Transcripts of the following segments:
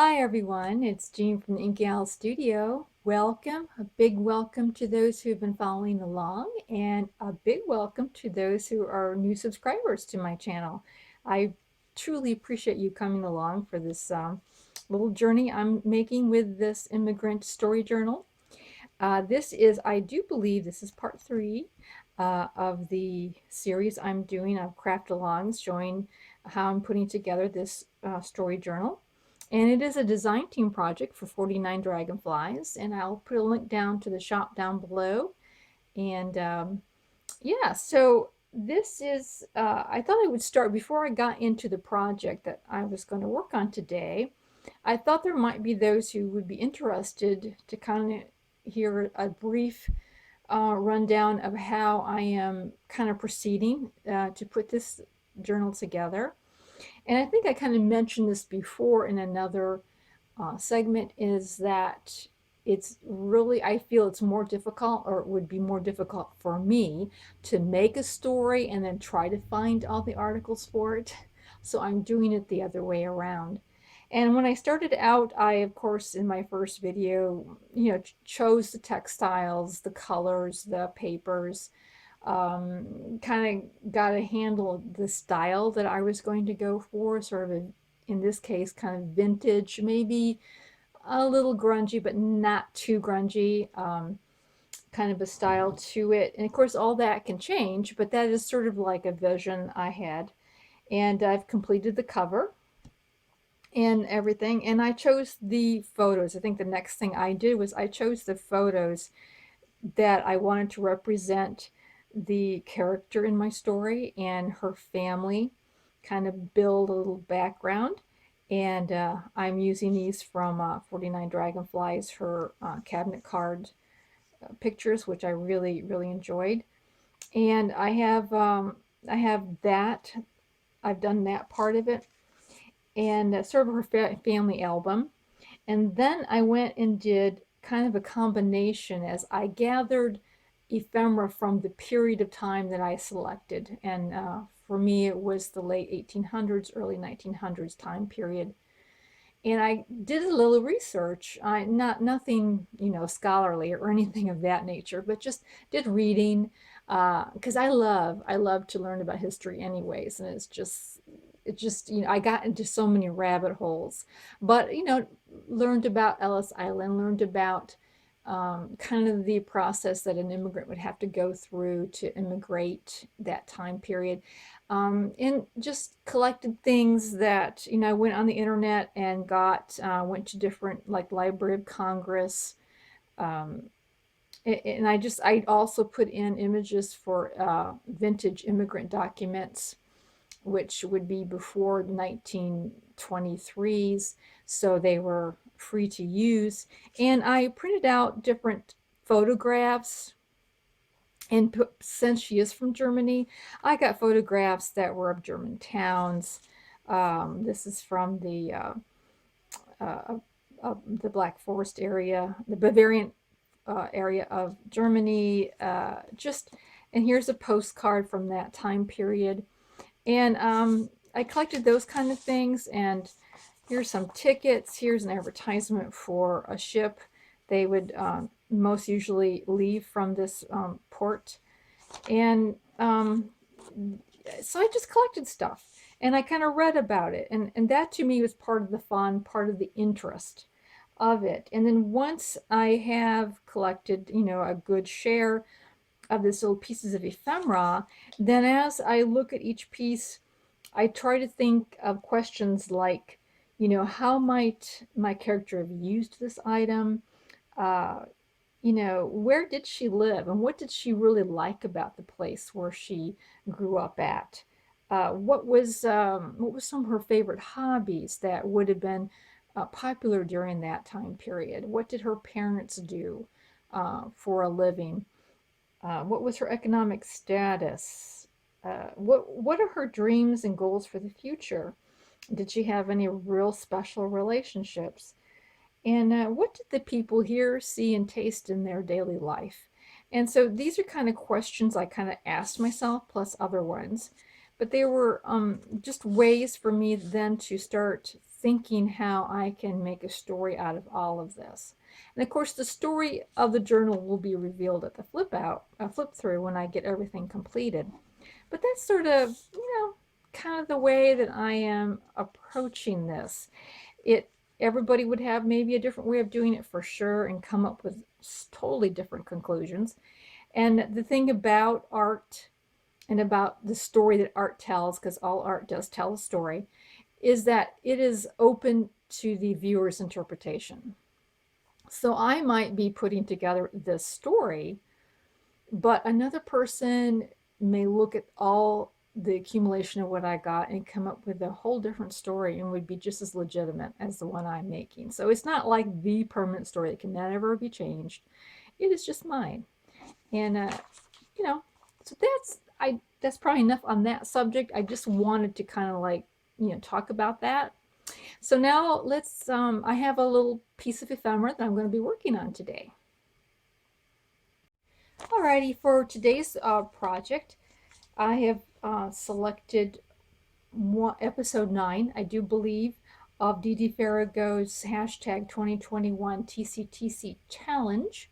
Hi everyone, it's Jean from the Inky Owl Studio. Welcome, a big welcome to those who've been following along, and a big welcome to those who are new subscribers to my channel. I truly appreciate you coming along for this little journey I'm making with this immigrant story journal. I do believe this is part 3 of the series I'm doing of craft alongs, showing how I'm putting together this story journal. And it is a design team project for 49 Dragonflies, and I'll put a link down to the shop down below. And yeah, so this is, I thought I would start before I got into the project that I was going to work on today. I thought there might be those who would be interested to kind of hear a brief rundown of how I am kind of proceeding to put this journal together. And I think I kind of mentioned this before in another segment, is that it's really, I feel it's more difficult, or it would be more difficult for me to make a story and then try to find all the articles for it. So I'm doing it the other way around. And when I started out, I, of course, in my first video, chose the textiles, the colors, the papers, kind of got a handle of the style that I was going to go for, sort of in this case, kind of vintage, maybe a little grungy, but not too grungy, kind of a style to it. And of course, all that can change, but that is sort of like a vision I had. And I've completed the cover and everything. And I chose the photos. I think the next thing I did was I chose the photos that I wanted to represent the character in my story and her family, kind of build a little background. And I'm using these from 49 Dragonflies, her cabinet card pictures, which I really, really enjoyed. And I have that. I've done that part of it, and sort of her family album. And then I went and did kind of a combination as I gathered ephemera from the period of time that I selected. And for me, it was the late 1800s, early 1900s time period. And I did a little research, nothing, scholarly or anything of that nature, but just did reading, because I love to learn about history anyways, and it just I got into so many rabbit holes. But learned about Ellis Island, learned about kind of the process that an immigrant would have to go through to immigrate that time period, and just collected things that I went on the internet and went to different, like, Library of Congress, um, and I also put in images for vintage immigrant documents, which would be before 1923s, so they were free to use. And I printed out different photographs, and since she is from Germany, I got photographs that were of German towns. This is from uh, the Black Forest area, the Bavarian area of Germany. And here's a postcard from that time period. And I collected those kind of things. And here's some tickets. Here's an advertisement for a ship. They would most usually leave from this port. And so I just collected stuff. And I kind of read about it. And that to me was part of the fun, part of the interest of it. And then once I have collected, a good share of these little pieces of ephemera, then as I look at each piece, I try to think of questions like, how might my character have used this item? Uh, where did she live, and what did she really like about the place where she grew up at? What was some of her favorite hobbies that would have been popular during that time period? What did her parents do for a living? What was her economic status? What are her dreams and goals for the future? Did she have any real special relationships? And what did the people hear, see, and taste in their daily life? And so these are kind of questions I kind of asked myself, plus other ones. But they were just ways for me then to start thinking how I can make a story out of all of this. And of course, the story of the journal will be revealed at the flip through when I get everything completed. But that's sort of, kind of the way that I am approaching this. Everybody would have maybe a different way of doing it for sure and come up with totally different conclusions. And the thing about art and about the story that art tells, because all art does tell a story, is that it is open to the viewer's interpretation. So I might be putting together this story, but another person may look at all the accumulation of what I got and come up with a whole different story and would be just as legitimate as the one I'm making. So it's not like the permanent story that can never be changed. It is just mine. And so that's probably enough on that subject. I just wanted to kind of like, talk about that. So now let's I have a little piece of ephemera that I'm going to be working on today. Alrighty, for today's project, I have selected episode 9, I do believe, of Dee Dee Farago's hashtag 2021 TCTC challenge.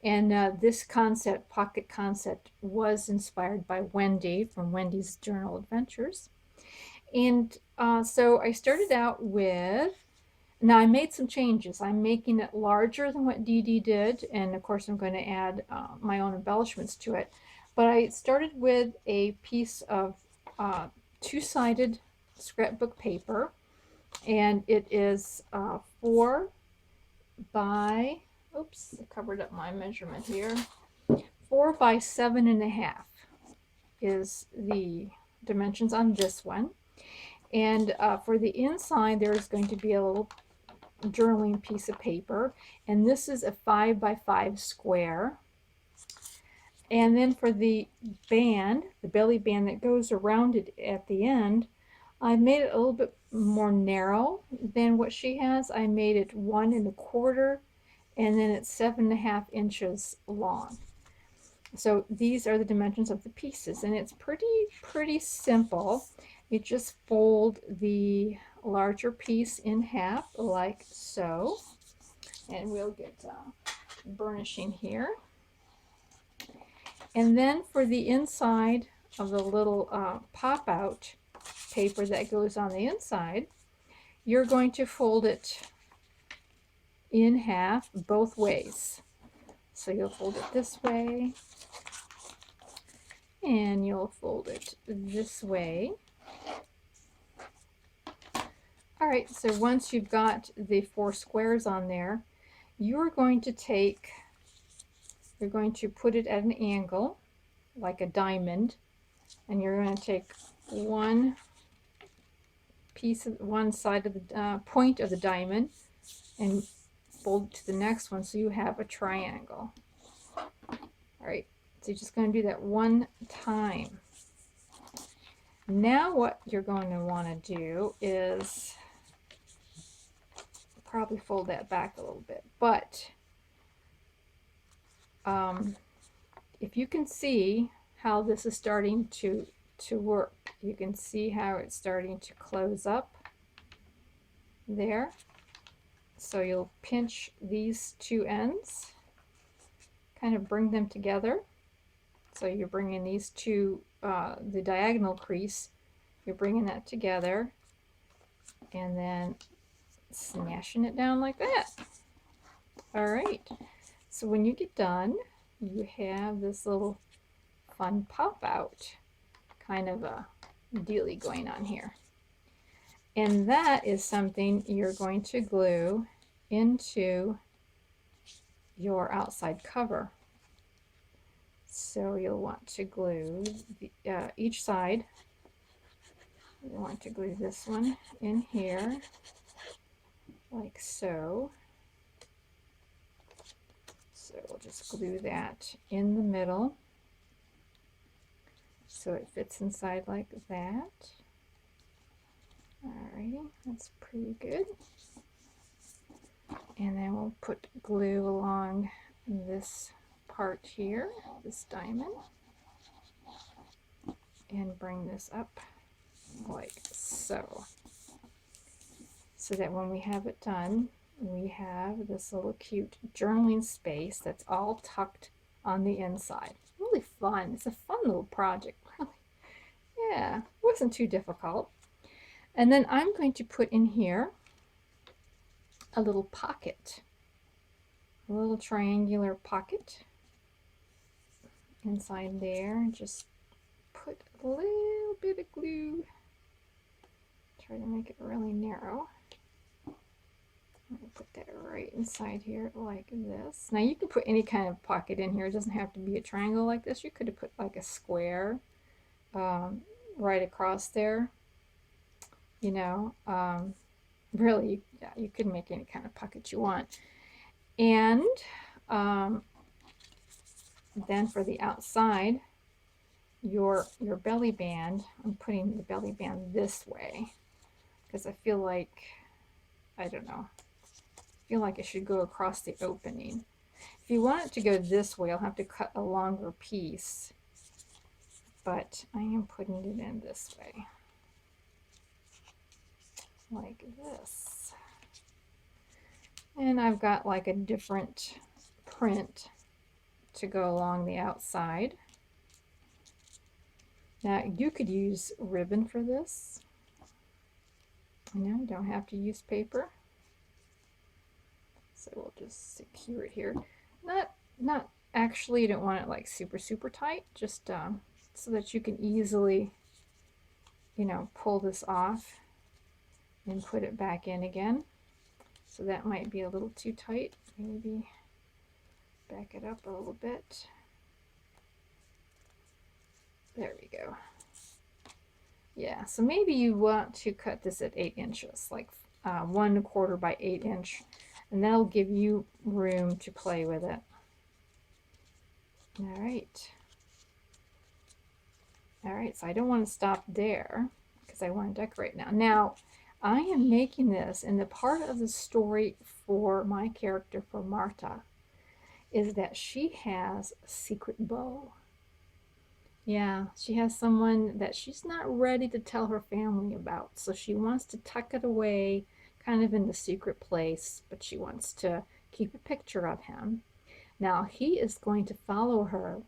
And this concept, pocket concept, was inspired by Wendy from Wendy's Journal Adventures. And so I started out with, now I made some changes. I'm making it larger than what Dee Dee did, and of course I'm going to add my own embellishments to it. But I started with a piece of two-sided scrapbook paper, and it is 4 by, oops, I covered up my measurement here, 4 by 7.5 is the dimensions on this one. And for the inside, there's going to be a little journaling piece of paper, and this is a 5 by 5 square. And then for the band, the belly band that goes around it at the end, I made it a little bit more narrow than what she has. I made it 1 1/4, and then it's 7.5 inches long. So these are the dimensions of the pieces, and it's pretty simple. You just fold the larger piece in half like so, and we'll get burnishing here. And then for the inside of the little pop-out paper that goes on the inside, you're going to fold it in half both ways. So you'll fold it this way, and you'll fold it this way. All right, so once you've got the 4 squares on there, you're going to put it at an angle, like a diamond, and you're going to take one side of the point of the diamond and fold it to the next one, so you have a triangle. All right, so you're just going to do that one time. Now what you're going to want to do is probably fold that back a little bit, but if you can see how this is starting to work, you can see how it's starting to close up there. So you'll pinch these two ends, kind of bring them together. So you're bringing these two, the diagonal crease, you're bringing that together, and then smashing it down like that. All right, so when you get done, you have this little fun pop out kind of a dealy going on here. And that is something you're going to glue into your outside cover. So you'll want to glue each side. You want to glue this one in here, like so. So we'll just glue that in the middle so it fits inside like that. Alrighty, that's pretty good. And then we'll put glue along this part here, this diamond, and bring this up like so. so that when we have it done, we have this little cute journaling space that's all tucked on the inside. Really fun. It's a fun little project, really. Yeah, it wasn't too difficult. And then I'm going to put in here a little pocket, a little triangular pocket inside there. Just put a little bit of glue. Try to make it really narrow. I'm going to put that right inside here like this. Now you can put any kind of pocket in here. It doesn't have to be a triangle like this. You could have put like a square right across there. You know, really, yeah, you can make any kind of pocket you want. And then for the outside, your belly band, I'm putting the belly band this way because I feel like, I don't know, I feel like it should go across the opening. If you want it to go this way, I'll have to cut a longer piece, but I am putting it in this way, like this. And I've got like a different print to go along the outside. Now you could use ribbon for this. You know, you don't have to use paper. So we'll just secure it here. Not actually, you don't want it like super tight, just so that you can easily, you know, pull this off and put it back in again. So that might be a little too tight. Maybe back it up a little bit. There we go. Yeah, so maybe you want to cut this at 8 inches, like 1 1/4 by 8 inch, and that'll give you room to play with it. All right, so I don't want to stop there because I want to decorate now. Now, I am making this, and the part of the story for my character, for Marta, is that she has a secret beau. Yeah, she has someone that she's not ready to tell her family about. So she wants to tuck it away kind of in the secret place, but she wants to keep a picture of him. Now he is going to follow her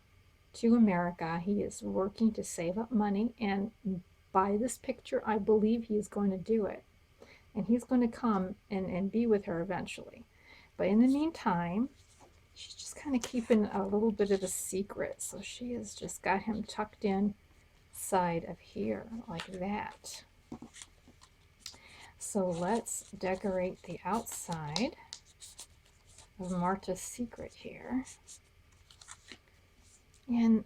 to America. He is working to save up money and buy this picture. I believe he is going to do it. And he's going to come and be with her eventually. But in the meantime, she's just kind of keeping a little bit of a secret. So she has just got him tucked in side of here like that. So let's decorate the outside of Marta's secret here. And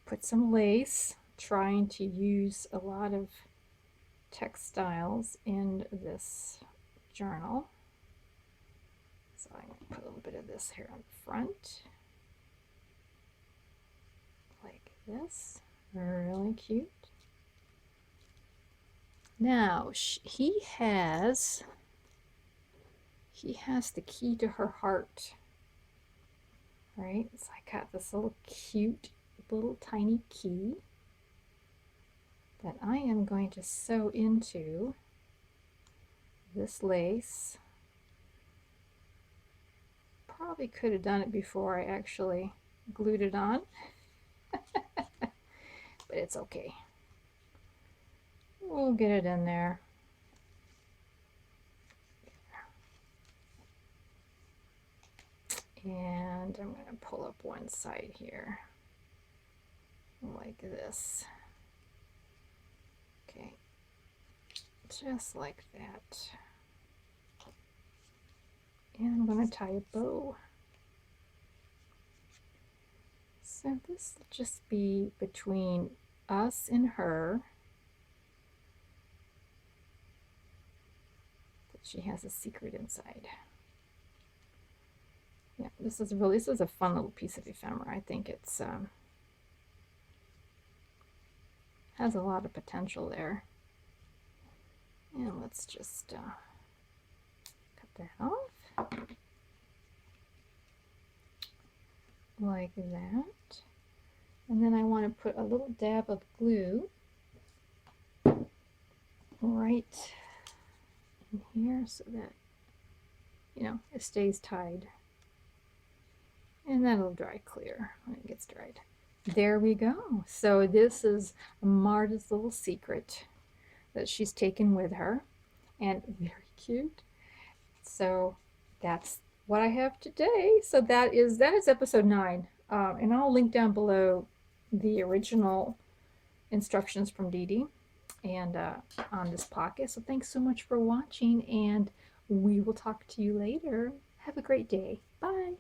put some lace, trying to use a lot of textiles in this journal. So I'm going to put a little bit of this here on the front, like this. Really cute. Now he has the key to her heart, right? So I got this little cute little tiny key that I am going to sew into this lace. Probably could have done it before I actually glued it on, but it's okay. We'll get it in there. And I'm going to pull up one side here like this. Okay, just like that. And I'm going to tie a bow. So this will just be between us and her. That she has a secret inside. Yeah, this is a fun little piece of ephemera. I think it's has a lot of potential there. And let's just cut that off like that. And then I want to put a little dab of glue right in here so that, you know, it stays tied. And that'll dry clear when it gets dried. There we go. So this is Marta's little secret that she's taken with her, and very cute. So that's what I have today. So that is episode 9, and I'll link down below the original instructions from Dee Dee and on this pocket. So thanks so much for watching, and we will talk to you later. Have a great day. Bye.